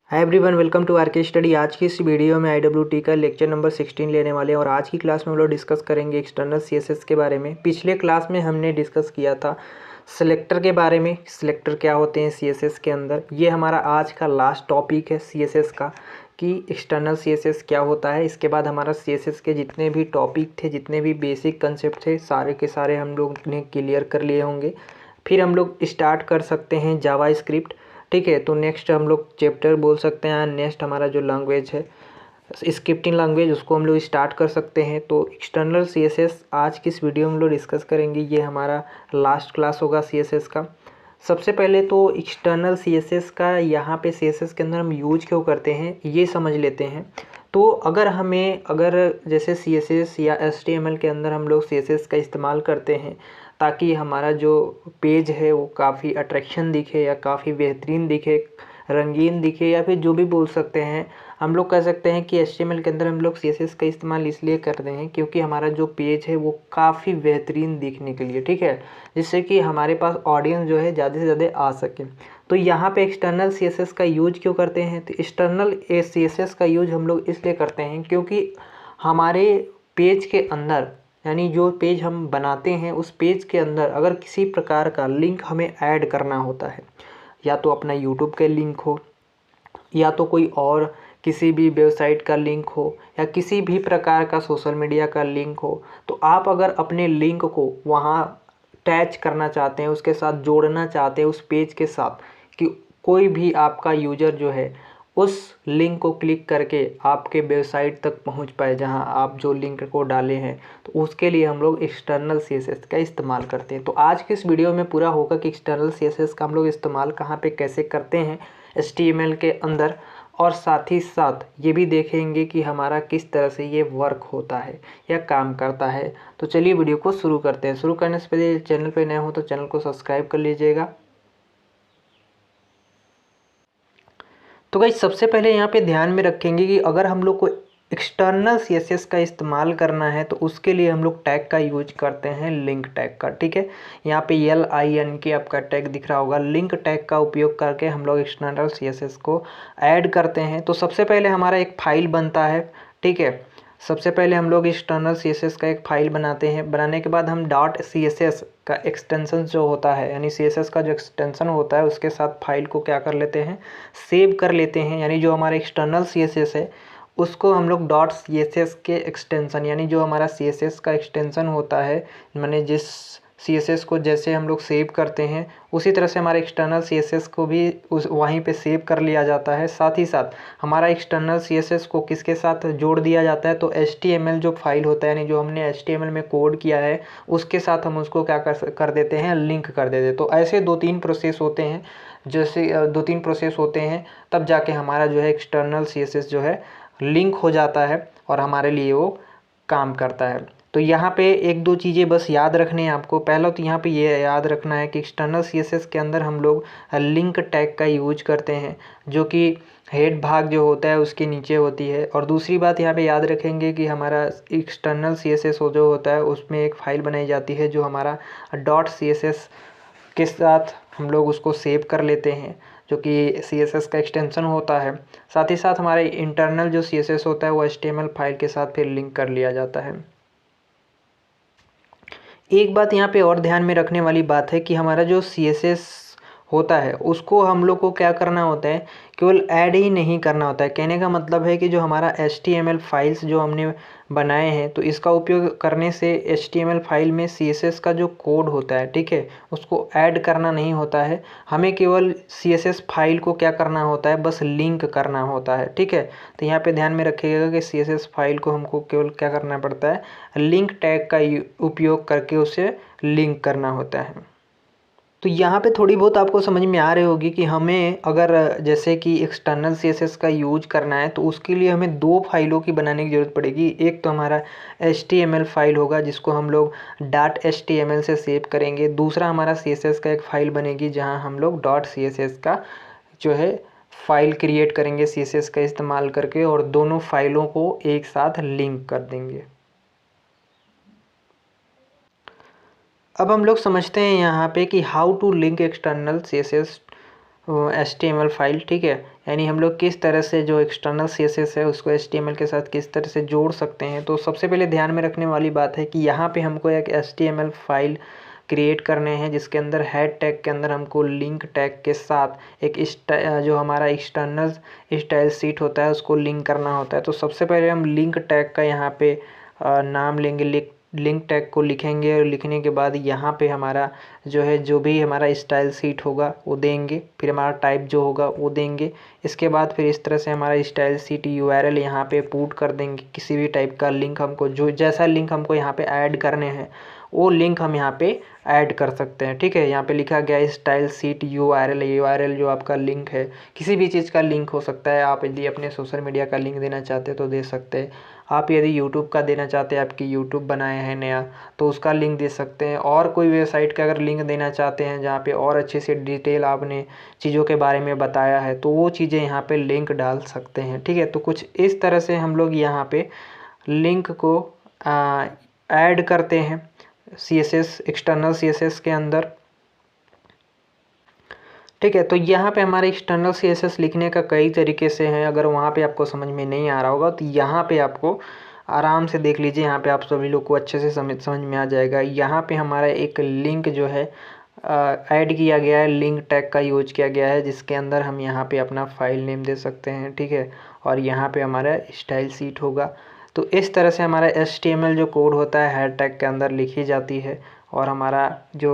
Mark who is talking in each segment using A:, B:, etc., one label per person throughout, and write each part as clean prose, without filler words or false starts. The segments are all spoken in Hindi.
A: Hi everyone, welcome to R K study. आज की इस वीडियो में IWT का लेक्चर नंबर 16 लेने वाले हैं और आज की क्लास में हम लोग डिस्कस करेंगे एक्सटर्नल CSS के बारे में। पिछले क्लास में हमने डिस्कस किया था सिलेक्टर के बारे में, सिलेक्टर क्या होते हैं CSS के अंदर। ये हमारा आज का लास्ट टॉपिक है CSS का कि एक्सटर्नल CSS क्या होता है। इसके बाद हमारा CSS के जितने भी टॉपिक थे, जितने भी बेसिक कंसेप्ट थे, सारे के सारे हम लोग ने क्लियर कर लिए होंगे। फिर हम लोग स्टार्ट कर सकते हैं जावा स्क्रिप्ट। ठीक है, तो नेक्स्ट हम लोग चैप्टर बोल सकते हैं। नेक्स्ट हमारा जो लैंग्वेज है स्क्रिप्टिंग लैंग्वेज, उसको हम लोग स्टार्ट कर सकते हैं। तो एक्सटर्नल CSS आज की इस वीडियो में हम लोग डिस्कस करेंगे। ये हमारा लास्ट क्लास होगा CSS का। सबसे पहले तो एक्सटर्नल CSS का यहाँ पे CSS के अंदर हम यूज क्यों करते हैं ये समझ लेते हैं। तो अगर जैसे CSS या HTML के अंदर हम लोग CSS का इस्तेमाल करते हैं ताकि हमारा जो पेज है वो काफ़ी अट्रैक्शन दिखे या काफ़ी बेहतरीन दिखे, रंगीन दिखे, या फिर जो भी बोल सकते हैं। हम लोग कह सकते हैं कि HTML के अंदर हम लोग CSS का इस्तेमाल इसलिए करते हैं क्योंकि हमारा जो पेज है वो काफ़ी बेहतरीन दिखने के लिए, ठीक है, जिससे कि हमारे पास ऑडियंस जो है ज़्यादा से ज़्यादा आ सके। तो यहाँ पे एक्सटर्नल CSS का यूज क्यों करते हैं? तो एक्सटर्नल CSS का यूज हम लोग इसलिए करते हैं क्योंकि हमारे पेज के अंदर, यानी जो पेज हम बनाते हैं उस पेज के अंदर अगर किसी प्रकार का लिंक हमें ऐड करना होता है, या तो अपना यूट्यूब का लिंक हो, या तो कोई और किसी भी वेबसाइट का लिंक हो, या किसी भी प्रकार का सोशल मीडिया का लिंक हो, तो आप अगर अपने लिंक को वहाँ अटैच करना चाहते हैं, उसके साथ जोड़ना चाहते हैं उस पेज के साथ, कि कोई भी आपका यूज़र जो है उस लिंक को क्लिक करके आपके वेबसाइट तक पहुंच पाए जहां आप जो लिंक को डाले हैं, तो उसके लिए हम लोग एक्सटर्नल CSS का इस्तेमाल करते हैं। तो आज के इस वीडियो में पूरा होगा कि एक्सटर्नल CSS का हम लोग इस्तेमाल कहां पे कैसे करते हैं HTML के अंदर, और साथ ही साथ ये भी देखेंगे कि हमारा किस तरह से ये वर्क होता है या काम करता है। तो चलिए वीडियो को शुरू करते हैं। शुरू करने से पहले चैनल पे नए हो तो चैनल को सब्सक्राइब कर लीजिएगा। तो गाइस सबसे पहले यहाँ पे ध्यान में रखेंगे कि अगर हम लोग को एक्सटर्नल CSS का इस्तेमाल करना है तो उसके लिए हम लोग टैग का यूज करते हैं, लिंक टैग का। ठीक है, यहाँ पे LINK आपका टैग दिख रहा होगा। लिंक टैग का उपयोग करके हम लोग एक्सटर्नल CSS को ऐड करते हैं। तो सबसे पहले हमारा एक फाइल बनता है। ठीक है, सबसे पहले हम लोग एक्सटर्नल CSS का एक फाइल बनाते हैं। बनाने के बाद हम .css का एक्सटेंशन जो होता है, यानी CSS का जो एक्सटेंशन होता है उसके साथ फाइल को क्या कर लेते हैं, सेव कर लेते हैं। यानी जो हमारा एक्सटर्नल CSS है उसको हम लोग .css के एक्सटेंशन, यानी जो हमारा CSS का एक्सटेंशन होता है, माने जिस CSS को जैसे हम लोग सेव करते हैं उसी तरह से हमारे एक्सटर्नल CSS को भी उस वहीं पे सेव कर लिया जाता है। साथ ही साथ हमारा एक्सटर्नल CSS को किसके साथ जोड़ दिया जाता है, तो HTML जो फाइल होता है, यानी जो हमने HTML में कोड किया है उसके साथ हम उसको क्या कर देते हैं, लिंक कर देते हैं। तो ऐसे दो तीन प्रोसेस होते हैं, जैसे दो तीन प्रोसेस होते हैं, तब जाके हमारा जो है एक्सटर्नल CSS जो है लिंक हो जाता है और हमारे लिए वो काम करता है। तो यहाँ पे एक दो चीज़ें बस याद रखने हैं आपको। पहला तो यहाँ पे ये याद रखना है कि एक्सटर्नल CSS के अंदर हम लोग लिंक टैग का यूज करते हैं, जो कि हेड भाग जो होता है उसके नीचे होती है। और दूसरी बात यहाँ पे याद रखेंगे कि हमारा एक्सटर्नल CSS जो होता है उसमें एक फ़ाइल बनाई जाती है जो हमारा .css के साथ हम लोग उसको सेव कर लेते हैं, जो कि CSS का एक्सटेंशन होता है। साथ ही साथ हमारे इंटरनल जो CSS होता है वो HTML फाइल के साथ फिर लिंक कर लिया जाता है। एक बात यहाँ पे और ध्यान में रखने वाली बात है कि हमारा जो CSS होता है उसको हम लोग को क्या करना होता है, केवल ऐड ही नहीं करना होता है। कहने का मतलब है कि जो हमारा HTML फाइल्स जो हमने बनाए हैं, तो इसका उपयोग करने से HTML फाइल में CSS का जो कोड होता है, ठीक है, उसको ऐड करना नहीं होता है। हमें केवल CSS फाइल को क्या करना होता है, बस लिंक करना होता है। ठीक है, तो यहाँ पे ध्यान में रखिएगा कि CSS फाइल को हमको केवल क्या करना पड़ता है, लिंक टैग का उपयोग करके उसे लिंक करना होता है। तो यहाँ पे थोड़ी बहुत आपको समझ में आ रही होगी कि हमें अगर जैसे कि एक्सटर्नल CSS का यूज करना है तो उसके लिए हमें दो फाइलों की बनाने की ज़रूरत पड़ेगी। एक तो हमारा HTML फाइल होगा जिसको हम लोग .html से सेव करेंगे। दूसरा हमारा CSS का एक फ़ाइल बनेगी जहाँ हम लोग .css का जो है फ़ाइल क्रिएट करेंगे CSS का इस्तेमाल करके, और दोनों फाइलों को एक साथ लिंक कर देंगे। अब हम लोग समझते हैं यहाँ पे कि how to link external CSS HTML file. ठीक है, यानी हम लोग किस तरह से जो एक्सटर्नल CSS है उसको HTML के साथ किस तरह से जोड़ सकते हैं। तो सबसे पहले ध्यान में रखने वाली बात है कि यहाँ पे हमको एक HTML फाइल क्रिएट करने हैं जिसके अंदर हेड टैग के अंदर हमको लिंक टैग के साथ एक जो हमारा एक्सटर्नल स्टाइल शीट होता है उसको लिंक करना होता है। तो सबसे पहले हम लिंक टैग का यहाँ पे नाम लेंगे, लिंक टैग को लिखेंगे और लिखने के बाद यहाँ पे हमारा जो है जो भी हमारा स्टाइल शीट होगा वो देंगे, फिर हमारा टाइप जो होगा वो देंगे। इसके बाद फिर इस तरह से हमारा स्टाइल शीट URL यहाँ पे पुट कर देंगे। किसी भी टाइप का लिंक हमको जो जैसा लिंक हमको यहाँ पे ऐड करने हैं वो लिंक हम यहाँ पे ऐड कर सकते हैं। ठीक है, यहाँ पे लिखा गया है स्टाइल शीट URL जो आपका लिंक है, किसी भी चीज़ का लिंक हो सकता है। आप यदि अपने सोशल मीडिया का लिंक देना चाहते हैं तो दे सकते हैं। आप यदि यूट्यूब का देना चाहते हैं, आपकी यूट्यूब बनाए हैं नया, तो उसका लिंक दे सकते हैं। और कोई वेबसाइट का अगर लिंक देना चाहते हैं जहाँ पे और अच्छे से डिटेल आपने चीज़ों के बारे में बताया है तो वो चीज़ें यहाँ पे लिंक डाल सकते हैं। ठीक है, तो कुछ इस तरह से हम लोग यहाँ पे लिंक को ऐड करते हैं CSS एक्सटर्नल CSS के अंदर। ठीक है, तो यहाँ पे हमारे एक्सटर्नल CSS लिखने का कई तरीके से हैं। अगर वहाँ पे आपको समझ में नहीं आ रहा होगा तो यहाँ पे आपको आराम से देख लीजिए, यहाँ पे आप सभी लोग को अच्छे से समझ में आ जाएगा। यहाँ पे हमारा एक लिंक जो है ऐड किया गया है, लिंक टैग का यूज किया गया है जिसके अंदर हम यहाँ पे अपना फाइल नेम दे सकते हैं। ठीक है, और यहाँ पे हमारा स्टाइल शीट होगा। तो इस तरह से हमारा HTML जो कोड होता है हेड टैग के अंदर लिखी जाती है और हमारा जो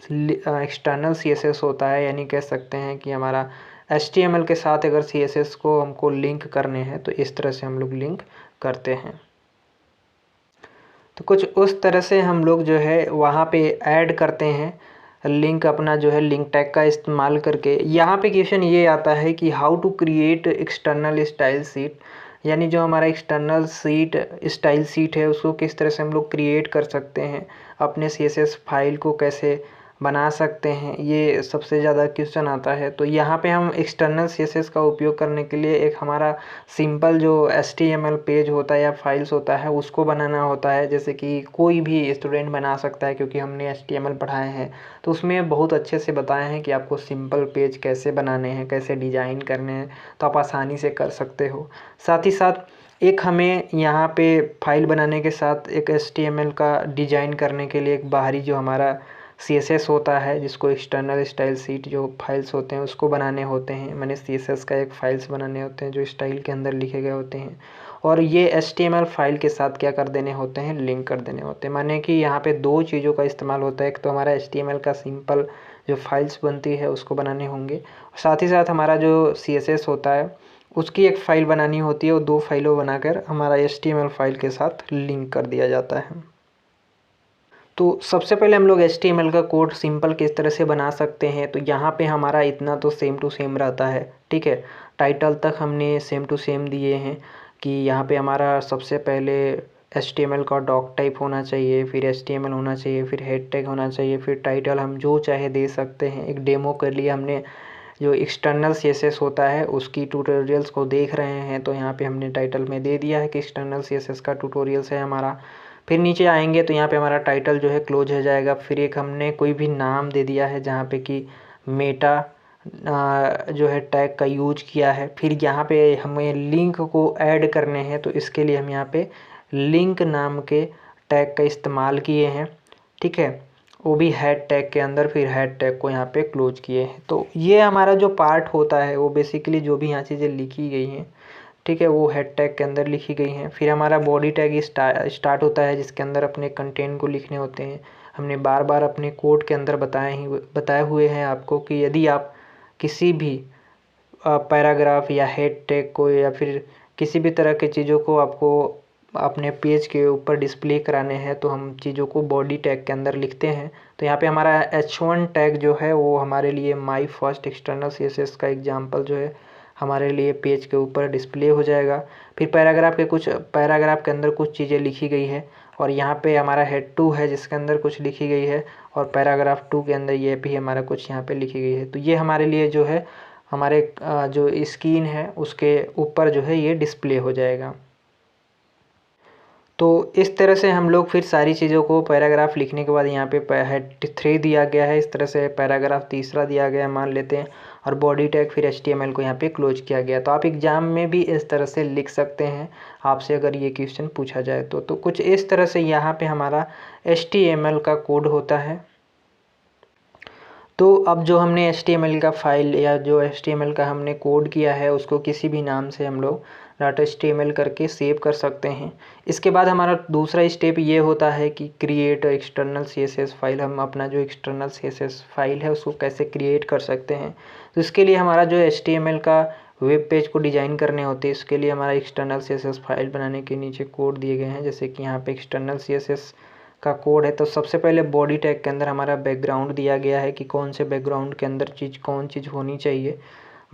A: एक्सटर्नल CSS होता है, यानी कह सकते हैं कि हमारा HTML के साथ अगर CSS को हमको लिंक करने हैं तो इस तरह से हम लोग लिंक करते हैं। तो कुछ उस तरह से हम लोग जो है वहाँ पे ऐड करते हैं लिंक अपना जो है लिंक टैग का इस्तेमाल करके। यहाँ पे क्वेश्चन ये आता है कि how to create external style sheet, यानी जो हमारा एक्सटर्नल स्टाइल शीट है उसको किस तरह से हम लोग क्रिएट कर सकते हैं, अपने CSS फाइल को कैसे बना सकते हैं, ये सबसे ज़्यादा क्वेश्चन आता है। तो यहाँ पे हम एक्सटर्नल CSS का उपयोग करने के लिए एक हमारा सिंपल जो HTML पेज होता है या फाइल्स होता है उसको बनाना होता है, जैसे कि कोई भी स्टूडेंट बना सकता है क्योंकि हमने HTML पढ़ाए हैं। तो उसमें बहुत अच्छे से बताए हैं कि आपको सिंपल पेज कैसे बनाने हैं, कैसे डिज़ाइन करने हैं, तो आप आसानी से कर सकते हो। साथ ही साथ एक हमें यहाँ पे फाइल बनाने के साथ एक HTML का डिज़ाइन करने के लिए एक बाहरी जो हमारा CSS होता है जिसको एक्सटर्नल स्टाइल शीट जो फाइल्स होते हैं उसको बनाने होते हैं। मैंने CSS का एक फाइल्स बनाने होते हैं जो स्टाइल के अंदर लिखे गए होते हैं, और ये HTML फाइल के साथ क्या कर देने होते हैं, लिंक कर देने होते हैं। माने कि यहाँ पे दो चीज़ों का इस्तेमाल होता है, एक तो हमारा HTML का सिंपल जो फाइल्स बनती है उसको बनाने होंगे, साथ ही साथ हमारा जो CSS होता है उसकी एक फ़ाइल बनानी होती है और दो फाइलों बनाकर हमारा HTML फाइल के साथ लिंक कर दिया जाता है। तो सबसे पहले हम लोग HTML का कोड सिंपल किस तरह से बना सकते हैं, तो यहाँ पे हमारा इतना तो सेम टू सेम रहता है। ठीक है, टाइटल तक हमने सेम टू सेम दिए हैं कि यहाँ पे हमारा सबसे पहले HTML का डॉक टाइप होना चाहिए, फिर HTML होना चाहिए, फिर हेड टैग होना चाहिए, फिर टाइटल हम जो चाहे दे सकते हैं। एक डेमो के लिए हमने जो एक्सटर्नल CSS होता है उसकी ट्यूटोरियल्स को देख रहे हैं, तो यहाँ पे हमने टाइटल में दे दिया है कि एक्सटर्नल CSS का ट्यूटोरियल्स है हमारा। फिर नीचे आएंगे तो यहाँ पे हमारा टाइटल जो है क्लोज हो जाएगा। फिर एक हमने कोई भी नाम दे दिया है जहाँ पे कि मेटा जो है टैग का यूज किया है। फिर यहाँ पे हमें लिंक को ऐड करने हैं, तो इसके लिए हम यहाँ पे लिंक नाम के टैग का इस्तेमाल किए हैं। ठीक है, वो भी हेड टैग के अंदर, फिर हेड टैग को यहाँ पे क्लोज किए हैं। तो ये हमारा जो पार्ट होता है वो बेसिकली जो भी यहाँ चीज़ें लिखी गई हैं, ठीक है, वो हेड टैग के अंदर लिखी गई हैं। फिर हमारा बॉडी टैग स्टार्ट होता है जिसके अंदर अपने कंटेंट को लिखने होते हैं। हमने बार बार अपने कोड के अंदर बताए हुए हैं आपको कि यदि आप किसी भी पैराग्राफ या हेड टैग को या फिर किसी भी तरह की चीज़ों को आपको अपने पेज के ऊपर डिस्प्ले कराने हैं तो हम चीज़ों को बॉडी टैग के अंदर लिखते हैं। तो यहाँ पे हमारा H1 टैग जो है वो हमारे लिए माई फर्स्ट एक्सटर्नल CSS का एग्जांपल जो है हमारे लिए पेज के ऊपर डिस्प्ले हो जाएगा। फिर पैराग्राफ के अंदर कुछ चीज़ें लिखी गई है, और यहाँ पे हमारा हेड 2 है जिसके अंदर कुछ लिखी गई है, और पैराग्राफ 2 के अंदर ये भी हमारा कुछ यहाँ पे लिखी गई है। तो ये हमारे लिए जो है हमारे जो स्क्रीन है उसके ऊपर जो है ये डिस्प्ले हो जाएगा। तो इस तरह से हम लोग फिर सारी चीज़ों को पैराग्राफ लिखने के बाद यहाँ पे हेड 3 दिया गया है, इस तरह से पैराग्राफ तीसरा दिया गया है मान लेते हैं, और बॉडी टैग फिर HTML को यहाँ पे क्लोज किया गया। तो आप एग्ज़ाम में भी इस तरह से लिख सकते हैं आपसे अगर ये क्वेश्चन पूछा जाए तो कुछ इस तरह से यहाँ पे हमारा HTML का कोड होता है। तो अब जो हमने HTML का फाइल या जो HTML का हमने कोड किया है उसको किसी भी नाम से हम लोग .html करके सेव कर सकते हैं। इसके बाद हमारा दूसरा स्टेप ये होता है कि क्रिएट एक्सटर्नल CSS फाइल। हम अपना जो एक्सटर्नल CSS फाइल है उसको कैसे क्रिएट कर सकते हैं। तो इसके लिए हमारा जो HTML का वेब पेज को डिज़ाइन करने होते हैं, इसके लिए हमारा एक्सटर्नल CSS फाइल बनाने के नीचे कोड दिए गए हैं। जैसे कि यहाँ पे एक्सटर्नल CSS का कोड है। तो सबसे पहले बॉडी टैग के अंदर हमारा बैकग्राउंड दिया गया है कि कौन से बैकग्राउंड के अंदर कौन चीज़ होनी चाहिए।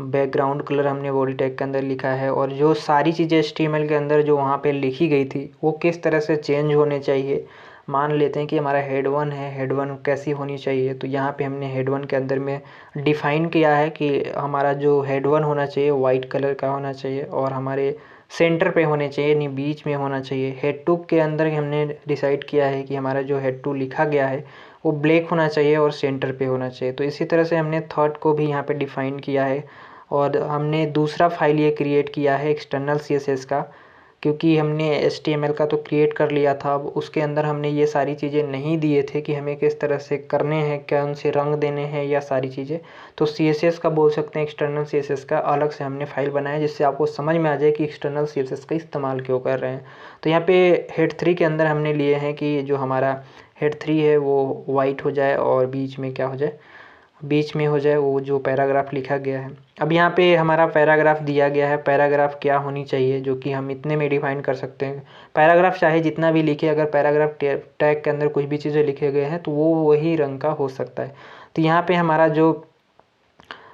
A: बैकग्राउंड कलर हमने बॉडी टैग के अंदर लिखा है, और जो सारी चीज़ें HTML के अंदर जो वहाँ पे लिखी गई थी वो किस तरह से चेंज होने चाहिए। मान लेते हैं कि हमारा हेड 1 है, हेड 1 कैसी होनी चाहिए। तो यहाँ पे हमने हेड 1 के अंदर में डिफ़ाइन किया है कि हमारा जो हेड 1 होना चाहिए वाइट कलर का होना चाहिए और हमारे सेंटर पे होने चाहिए, नहीं बीच में होना चाहिए। हेड 2 के अंदर हमने डिसाइड किया है कि हमारा जो हेड 2 लिखा गया है वो ब्लैक होना चाहिए और सेंटर पे होना चाहिए। तो इसी तरह से हमने थर्ड को भी यहाँ पे डिफ़ाइन किया है। और हमने दूसरा फाइल ये क्रिएट किया है एक्सटर्नल CSS का, क्योंकि हमने HTML का तो क्रिएट कर लिया था। अब उसके अंदर हमने ये सारी चीज़ें नहीं दिए थे कि हमें किस तरह से करने हैं, कौन से रंग देने हैं या सारी चीज़ें। तो CSS का बोल सकते हैं, एक्सटर्नल CSS का अलग से हमने फाइल बनाया जिससे आपको समझ में आ जाए कि एक्सटर्नल CSS का इस्तेमाल क्यों कर रहे हैं। तो यहाँ पे हेड 3 के अंदर हमने लिए हैं कि जो हमारा हेड 3 है वो वाइट हो जाए और बीच में क्या हो जाए, बीच में हो जाए वो जो पैराग्राफ लिखा गया है। अब यहाँ पे हमारा पैराग्राफ दिया गया है, पैराग्राफ क्या होनी चाहिए जो कि हम इतने में डिफाइन कर सकते हैं। पैराग्राफ चाहे जितना भी लिखे, अगर पैराग्राफ टैग के अंदर कुछ भी चीज़ें लिखे गए हैं तो वो वही रंग का हो सकता है। तो यहाँ पे हमारा जो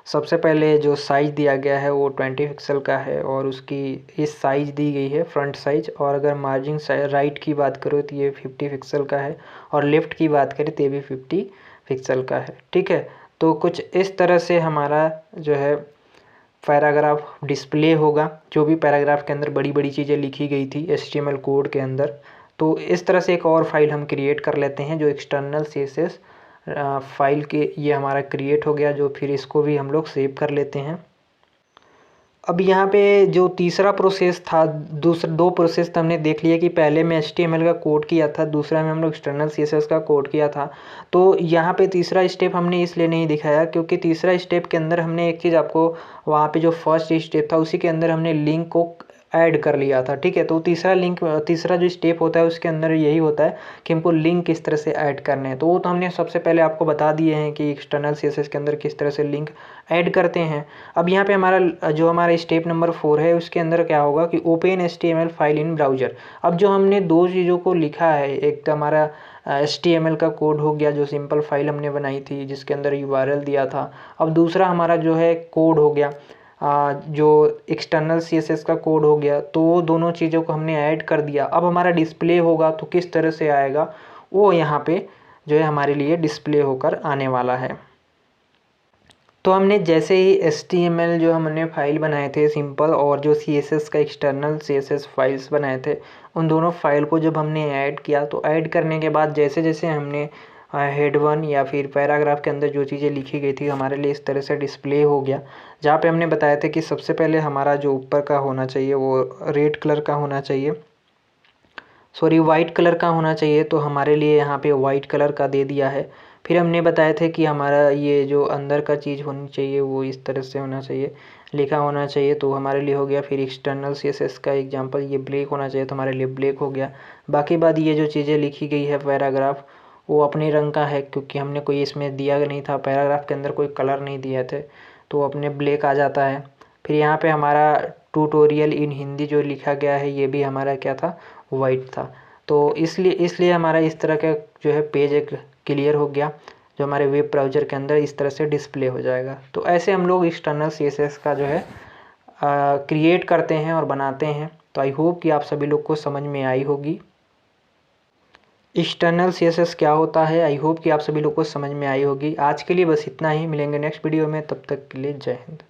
A: सबसे पहले जो साइज़ दिया गया है वो 20 पिक्सल का है और उसकी इस साइज़ दी गई है फ्रंट साइज़। और अगर मार्जिन राइट की बात करो तो ये 50 पिक्सल का है और लेफ़्ट की बात करें तो ये भी 50 पिक्सल का है। ठीक है, तो कुछ इस तरह से हमारा जो है पैराग्राफ डिस्प्ले होगा, जो भी पैराग्राफ के अंदर बड़ी बड़ी चीज़ें लिखी गई थी HTML कोड के अंदर। तो इस तरह से एक और फाइल हम क्रिएट कर लेते हैं जो एक्सटर्नल CSS फाइल के, ये हमारा क्रिएट हो गया, जो फिर इसको भी हम लोग सेव कर लेते हैं। अब यहाँ पे जो तीसरा प्रोसेस था, दो प्रोसेस तो हमने देख लिया कि पहले में HTML का कोड किया था, दूसरा में हम लोग एक्सटर्नल CSS का कोड किया था। तो यहाँ पे तीसरा स्टेप हमने इसलिए नहीं दिखाया क्योंकि तीसरा स्टेप के अंदर हमने एक चीज़ आपको, वहाँ पे जो फर्स्ट स्टेप था उसी के अंदर हमने लिंक को ऐड कर लिया था। ठीक है, तो तीसरा जो स्टेप होता है उसके अंदर यही होता है कि हमको लिंक किस तरह से ऐड करने हैं। तो वो तो हमने सबसे पहले आपको बता दिए हैं कि एक्सटर्नल CSS के अंदर किस तरह से लिंक ऐड करते हैं। अब यहाँ पे हमारा स्टेप नंबर 4 है, उसके अंदर क्या होगा कि open HTML file in browser. अब जो हमने दो चीज़ों को लिखा है, एक तो हमारा HTML का कोड हो गया जो सिंपल फाइल हमने बनाई थी जिसके अंदर URL दिया था। अब दूसरा हमारा जो है कोड हो गया जो एक्सटर्नल CSS का कोड हो गया। तो वो दोनों चीज़ों को हमने ऐड कर दिया। अब हमारा डिस्प्ले होगा तो किस तरह से आएगा, वो यहाँ पे जो है हमारे लिए डिस्प्ले होकर आने वाला है। तो हमने जैसे ही HTML जो हमने फाइल बनाए थे सिंपल, और जो CSS का एक्सटर्नल CSS फाइल्स बनाए थे, उन दोनों फाइल को जब हमने ऐड किया तो ऐड करने के बाद जैसे जैसे हमने हेड 1 या फिर पैराग्राफ के अंदर जो चीज़ें लिखी गई थी हमारे लिए इस तरह से डिस्प्ले हो गया। जहाँ पे हमने बताया था कि सबसे पहले हमारा जो ऊपर का होना चाहिए वो रेड कलर का होना चाहिए, सॉरी वाइट कलर का होना चाहिए। तो हमारे लिए यहाँ पे वाइट कलर का दे दिया है। फिर हमने बताया था कि हमारा ये जो अंदर का चीज़ होनी चाहिए वो इस तरह से होना चाहिए, लिखा होना चाहिए, तो हमारे लिए हो गया। फिर एक्सटर्नल CSS का एग्जांपल ये ब्लैक होना चाहिए तो हमारे लिए ब्लैक हो गया। बाकी बात ये जो चीज़ें लिखी गई है पैराग्राफ वो अपने रंग का है क्योंकि हमने कोई इसमें दिया नहीं था, पैराग्राफ के अंदर कोई कलर नहीं दिया थे, तो अपने ब्लैक आ जाता है। फिर यहाँ पे हमारा ट्यूटोरियल इन हिंदी जो लिखा गया है ये भी हमारा क्या था, वाइट था। तो इसलिए हमारा इस तरह का जो है पेज एक क्लियर हो गया जो हमारे वेब ब्राउज़र के अंदर इस तरह से डिस्प्ले हो जाएगा। तो ऐसे हम लोग एक्सटर्नल CSS का जो है क्रिएट करते हैं और बनाते हैं। तो आई होप कि आप सभी लोग को समझ में आई होगी एक्सटर्नल CSS क्या होता है। आई होप कि आप सभी लोग को समझ में आई होगी। आज के लिए बस इतना ही, मिलेंगे नेक्स्ट वीडियो में, तब तक के लिए जय हिंद।